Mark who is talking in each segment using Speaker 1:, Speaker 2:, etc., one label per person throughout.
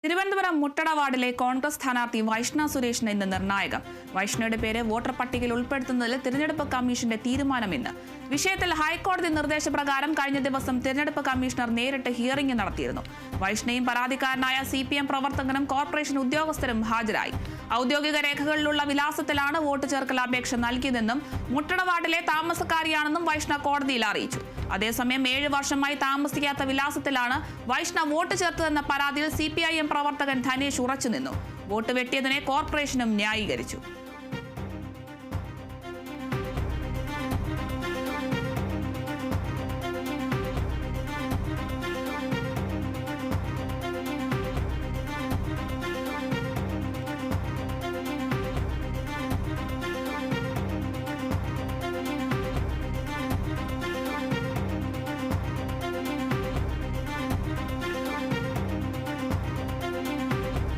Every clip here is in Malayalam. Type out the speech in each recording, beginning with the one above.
Speaker 1: തിരുവനന്തപുരം മുട്ടട വാർഡിലെ കോൺഗ്രസ് സ്ഥാനാർത്ഥി വൈഷ്ണ സുരേഷിന് ഇന്ന് നിർണായകം. വൈഷ്ണയുടെ പേര് വോട്ടർ പട്ടികയിൽ ഉൾപ്പെടുത്തുന്നതിൽ തിരഞ്ഞെടുപ്പ് കമ്മീഷന്റെ തീരുമാനം ഇന്ന്. വിഷയത്തിൽ ഹൈക്കോടതി നിർദ്ദേശപ്രകാരം കഴിഞ്ഞ ദിവസം തിരഞ്ഞെടുപ്പ് കമ്മീഷണർ നേരിട്ട് ഹിയറിംഗ് നടത്തിയിരുന്നു. വൈഷ്ണയും പരാതിക്കാരനായ CPM പ്രവർത്തകനും കോർപ്പറേഷൻ ഉദ്യോഗസ്ഥരും ഹാജരായി. ഔദ്യോഗിക രേഖകളിലുള്ള വിലാസത്തിലാണ് വോട്ട് ചേർക്കൽ അപേക്ഷ നൽകിയതെന്നും മുട്ടട വാർഡിലെ താമസക്കാരിയാണെന്നും വൈഷ്ണ കോടതിയിൽ അറിയിച്ചു. അതേസമയം 7 വർഷമായി താമസിക്കാത്ത വിലാസത്തിലാണ് വൈഷ്ണ വോട്ട് ചേർത്തതെന്ന പരാതിയിൽ CPIM പ്രവർത്തകൻ ധനേഷ് ഉറച്ചുനിന്നു. വോട്ട് വെട്ടിയതിനെ കോർപ്പറേഷനും ന്യായീകരിച്ചു.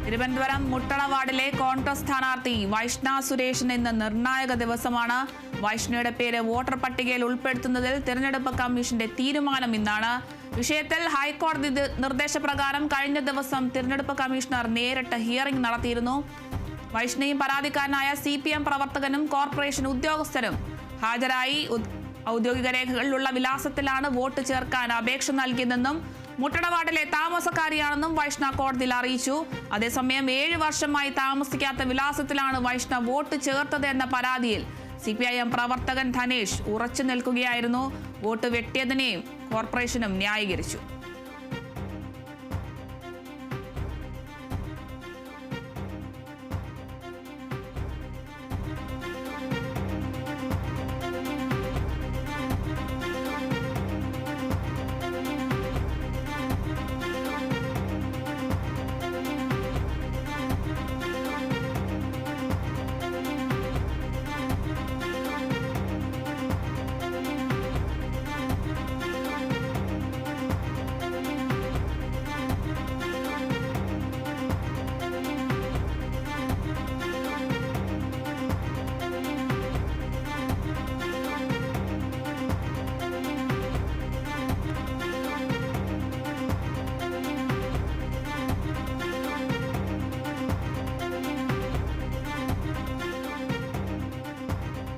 Speaker 1: തിരുവനന്തപുരം മുട്ടട വാർഡിലെ കോൺഗ്രസ് സ്ഥാനാർത്ഥി വൈഷ്ണ സുരേഷിന് ഇന്ന് നിർണായക ദിവസമാണ്. വൈഷ്ണയുടെ പേര് വോട്ടർ പട്ടികയിൽ ഉൾപ്പെടുത്തുന്നതിൽ തിരഞ്ഞെടുപ്പ് കമ്മീഷന്റെ തീരുമാനം ഇന്നാണ്. വിഷയത്തിൽ ഹൈക്കോടതി നിർദ്ദേശപ്രകാരം കഴിഞ്ഞ ദിവസം തിരഞ്ഞെടുപ്പ് കമ്മീഷണർ നേരിട്ട് ഹിയറിംഗ് നടത്തിയിരുന്നു. വൈഷ്ണയും പരാതിക്കാരനായ CPM പ്രവർത്തകനും കോർപ്പറേഷൻ ഉദ്യോഗസ്ഥരും ഹാജരായി. ഔദ്യോഗിക രേഖകളിലുള്ള വിലാസത്തിലാണ് വോട്ട് ചേർക്കാൻ അപേക്ഷ നൽകിയതെന്നും മുട്ടട വാർഡിലെ താമസക്കാരിയാണെന്നും വൈഷ്ണ കോടതിയിൽ അറിയിച്ചു. അതേസമയം 7 വർഷമായി താമസിക്കാത്ത വിലാസത്തിലാണ് വൈഷ്ണ വോട്ട് ചേർത്തത് എന്ന പരാതിയിൽ CPIM പ്രവർത്തകൻ ധനേഷ് ഉറച്ചു നിൽക്കുകയായിരുന്നു. വോട്ട് വെട്ടിയതിനെയും കോർപ്പറേഷനും ന്യായീകരിച്ചു.